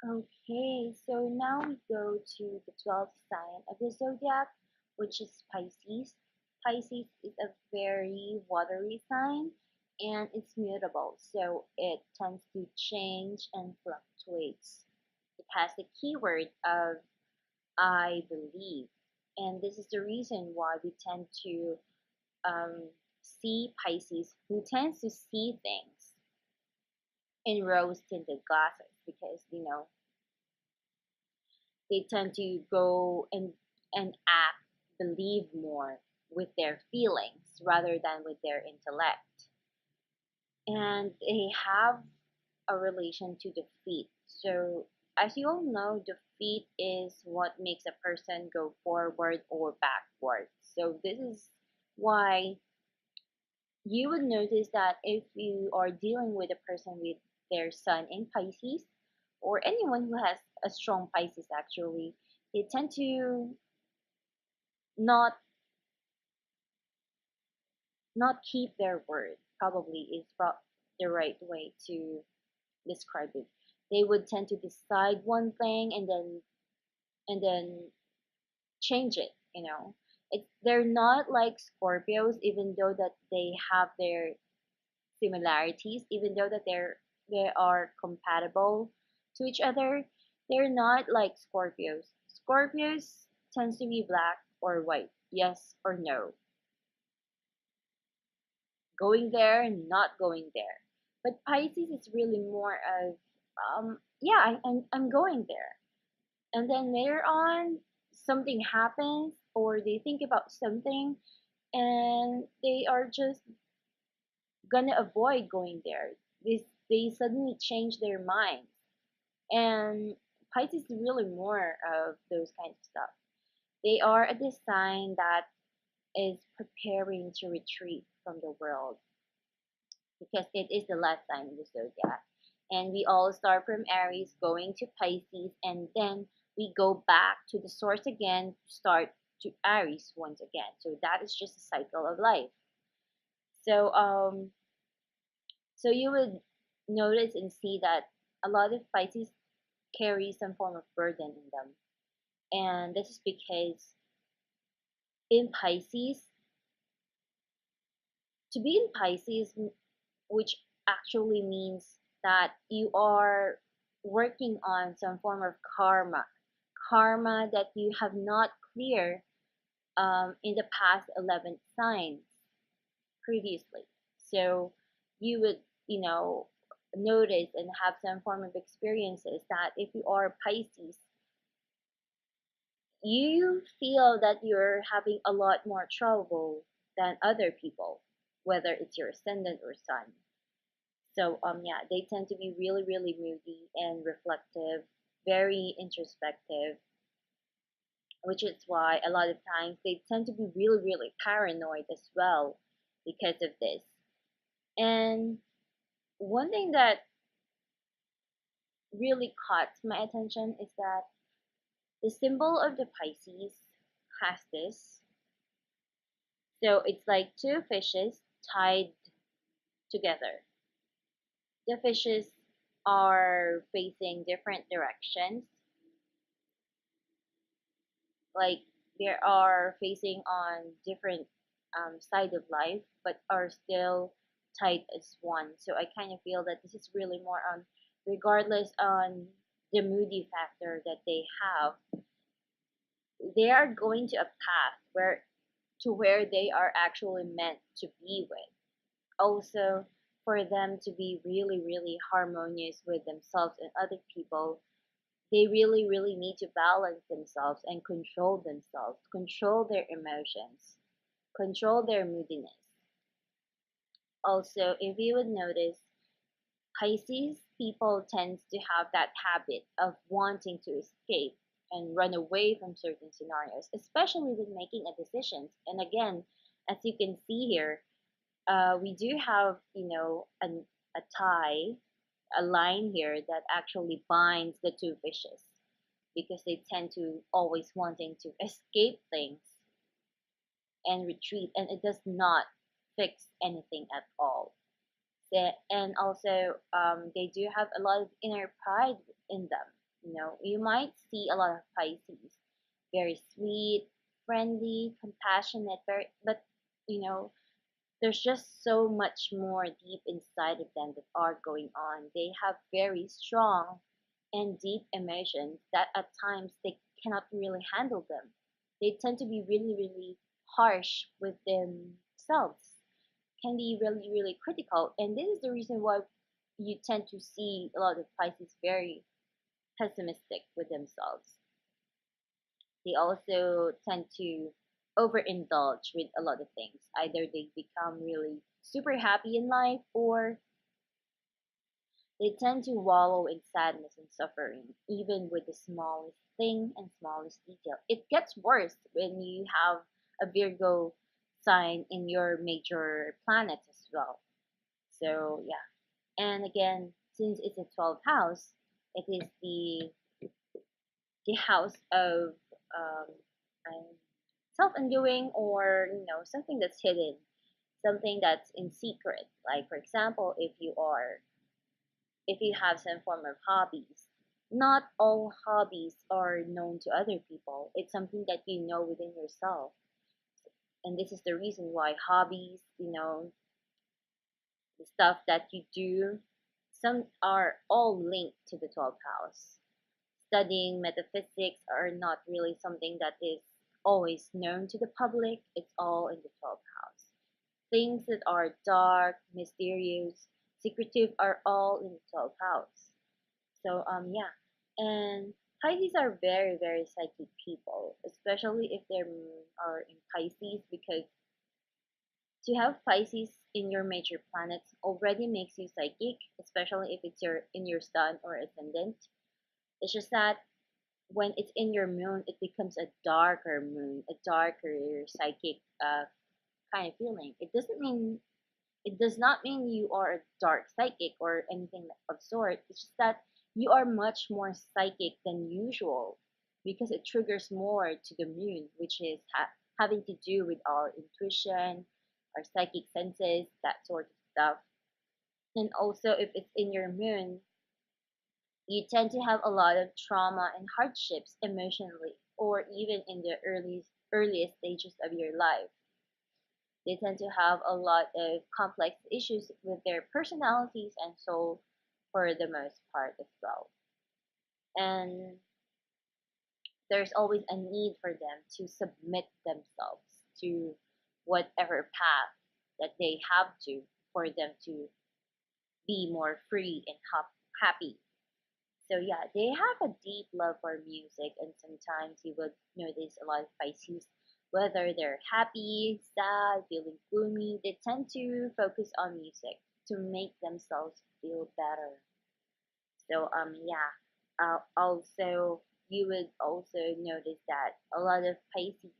Okay, so now we go to the 12th sign of the zodiac, which is Pisces. Pisces is a very watery sign and it's mutable, so it tends to change and fluctuates. It has the keyword of I believe, and this is the reason why we tend to um, see Pisces who tends to see things in rose tinted glasses because they tend to go and act, believe more with their feelings rather than with their intellect. And they have a relation to defeat. So, as you all know, defeat is what makes a person go forward or backward. So, this is why you would notice that if you are dealing with a person with their sun in Pisces, or anyone who has a strong Pisces actually, they tend to not not keep their word. Probably is the right way to describe it. They would tend to decide one thing and then change it. They're not like Scorpios, even though that they have their similarities, even though that they are compatible to each other. They're not like Scorpios. Scorpios tends to be black or white, yes or no, going there and not going there. But Pisces is really more of, yeah, I'm going there. And then later on, something happens or they think about something and they are just gonna avoid going there. They suddenly change their minds. And Pisces is really more of those kinds of stuff. They are a design that is preparing to retreat from the world because it is the last sign in the zodiac. And we all start from Aries going to Pisces, and then we go back to the source again, start to Aries once again. So that is just a cycle of life. So so you would notice and see that a lot of Pisces carry some form of burden in them. And this is because in Pisces, to be in Pisces, which actually means that you are working on some form of karma that you have not cleared in the past 11 signs previously. So you would, notice and have some form of experiences that if you are Pisces, you feel that you're having a lot more trouble than other people, whether it's your ascendant or sun. So yeah, they tend to be really, really moody and reflective, very introspective, which is why a lot of times they tend to be really, really paranoid as well because of this. And one thing that really caught my attention is that the symbol of the Pisces has this. So it's like two fishes tied together. The fishes are facing different directions, like they are facing on different side of life, but are still tight as one. So I kind of feel that this is really more on, regardless on the moody factor that they have, they are going to a path where they are actually meant to be with. Also, for them to be really, really harmonious with themselves and other people, they really, really need to balance themselves and control their emotions, control their moodiness. Also, if you would notice, Pisces people tends to have that habit of wanting to escape and run away from certain scenarios, especially with making a decision. And again, as you can see here, we do have, a tie, a line here that actually binds the two fishes because they tend to always wanting to escape things and retreat, and it does not fix anything at all. And also, they do have a lot of inner pride in them. You might see a lot of Pisces, very sweet, friendly, compassionate, very, but you know, there's just so much more deep inside of them that are going on. They have very strong and deep emotions that at times they cannot really handle them. They tend to be really, really harsh with themselves, can be really, really critical. And this is the reason why you tend to see a lot of Pisces very pessimistic with themselves. They also tend to overindulge with a lot of things. Either they become really super happy in life, or they tend to wallow in sadness and suffering, even with the smallest thing and smallest detail. It gets worse when you have a Virgo sign in your major planets as well. So, yeah. And again, since it's a 12th house, it is the house of um, self-undoing, or something that's hidden, something that's in secret. Like, for example, if you have some form of hobbies, not all hobbies are known to other people. It's something that you know within yourself. And this is the reason why hobbies, the stuff that you do, some are all linked to the 12th house. Studying metaphysics are not really something that is always known to the public. It's all in the 12th house. Things that are dark, mysterious, secretive are all in the 12th house. So yeah. And Pisces are very, very psychic people, especially if they are in Pisces, because to have Pisces in your major planets already makes you psychic, especially if it's in your sun or ascendant. It's just that when it's in your moon, it becomes a darker moon, a darker psychic kind of feeling. It does not mean you are a dark psychic or anything of sort. It's just that you are much more psychic than usual because it triggers more to the moon, which is having to do with our intuition, our psychic senses, that sort of stuff. And also, if it's in your moon, you tend to have a lot of trauma and hardships emotionally, or even in the earliest stages of your life. They tend to have a lot of complex issues with their personalities and soul for the most part as well. And there's always a need for them to submit themselves to whatever path that they have to, for them to be more free and happy. So yeah, they have a deep love for music, and sometimes you would notice a lot of Pisces, whether they're happy, sad, feeling gloomy, they tend to focus on music to make themselves feel better. So yeah, also you would also notice that a lot of Pisces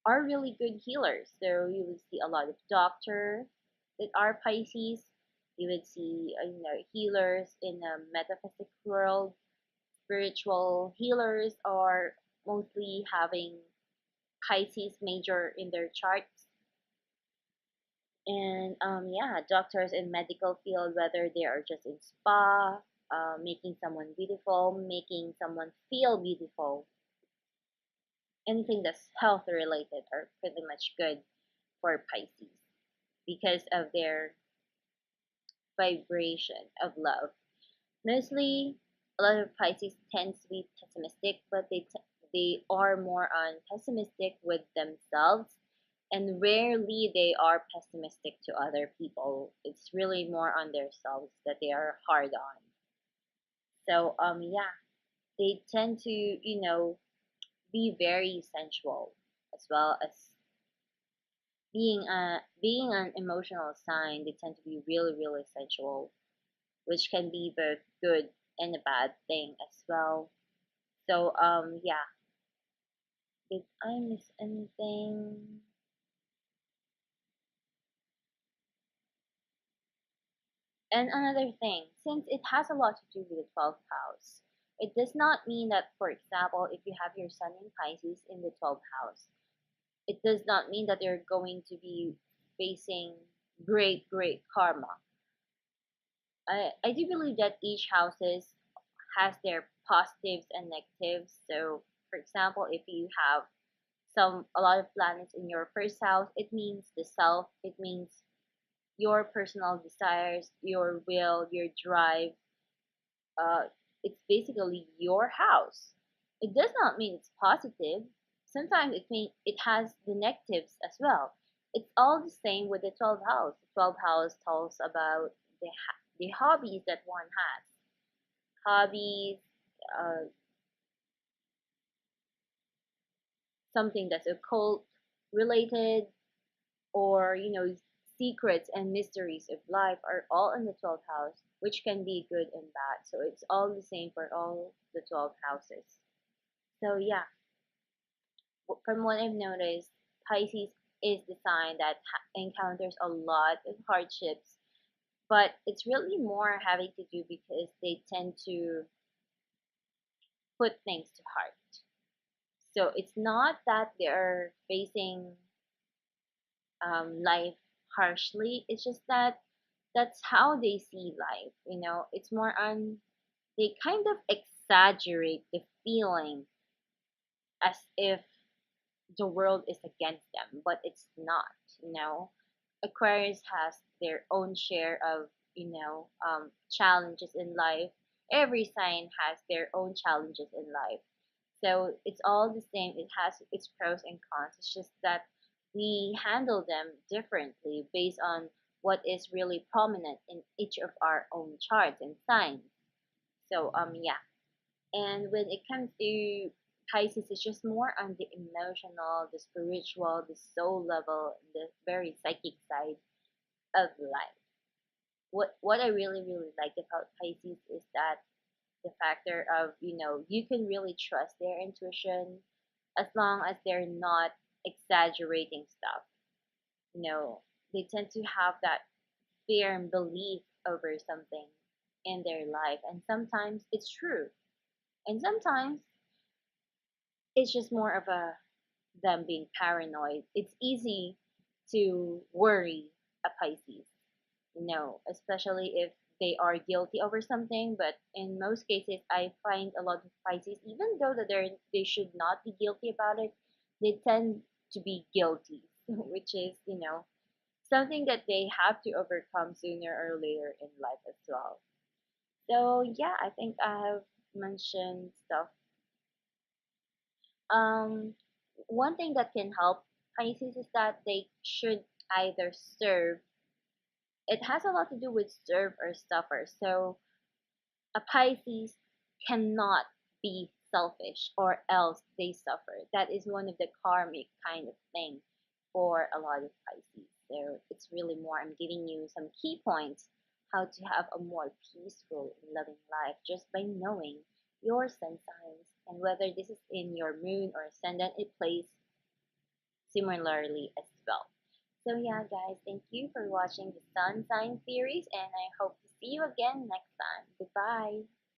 are really good healers. So you would see a lot of doctors that are Pisces. You would see healers in the metaphysic world. Spiritual healers are mostly having Pisces major in their charts. And yeah, doctors in medical field, whether they are just in spa, making someone beautiful, making someone feel beautiful, anything that's health related are pretty much good for Pisces because of their vibration of love. Mostly, a lot of Pisces tends to be pessimistic, but they are more on pessimistic with themselves, and rarely they are pessimistic to other people. It's really more on themselves that they are hard on. So yeah, they tend to be very sensual, as well as being an emotional sign. They tend to be really, really sensual, which can be both good and a bad thing as well. So yeah, did I miss anything? And another thing, since it has a lot to do with the 12th house, it does not mean that, for example, if you have your sun in Pisces in the 12th house, it does not mean that you're going to be facing great, great karma. I do believe that each houses has their positives and negatives. So, for example, if you have a lot of planets in your first house, it means the self, it means your personal desires, your will, your drive. uh, it's basically your house. It does not mean it's positive. Sometimes it has the negatives as well. It's all the same with the 12th house. The 12th house tells about the hobbies that one has. Hobbies, uh, something that's occult related, or secrets and mysteries of life are all in the 12th house, which can be good and bad. So it's all the same for all the 12 houses. So yeah, from what I've noticed, Pisces is the sign that encounters a lot of hardships, but it's really more having to do because they tend to put things to heart. So it's not that they're facing life harshly. It's just that that's how they see life. It's more on, they kind of exaggerate the feeling as if the world is against them, but it's not. you know Aquarius has their own share of challenges in life. Every sign has their own challenges in life, so it's all the same. It has its pros and cons. It's just that we handle them differently based on what is really prominent in each of our own charts and signs. So yeah. And when it comes to Pisces, it's just more on the emotional, the spiritual, the soul level, the very psychic side of life. What I really really like about Pisces is that the factor of you can really trust their intuition as long as they're not exaggerating stuff. You know, they tend to have that fear and belief over something in their life, and sometimes it's true, and sometimes it's just more of a them being paranoid. It's easy to worry a Pisces, especially if they are guilty over something. But in most cases, I find a lot of Pisces, even though that they should not be guilty about it, they tend to be guilty, which is something that they have to overcome sooner or later in life as well. So yeah, I think I have mentioned stuff. Um, One thing that can help Pisces is that they should either serve. It has a lot to do with serve or suffer. So a Pisces cannot be selfish or else they suffer. That is one of the karmic kind of thing for a lot of Pisces. So it's really more, I'm giving you some key points how to have a more peaceful and loving life just by knowing your sun signs and whether this is in your moon or ascendant, it plays similarly as well. So yeah, guys, thank you for watching the sun sign series, and I hope to see you again next time. Goodbye.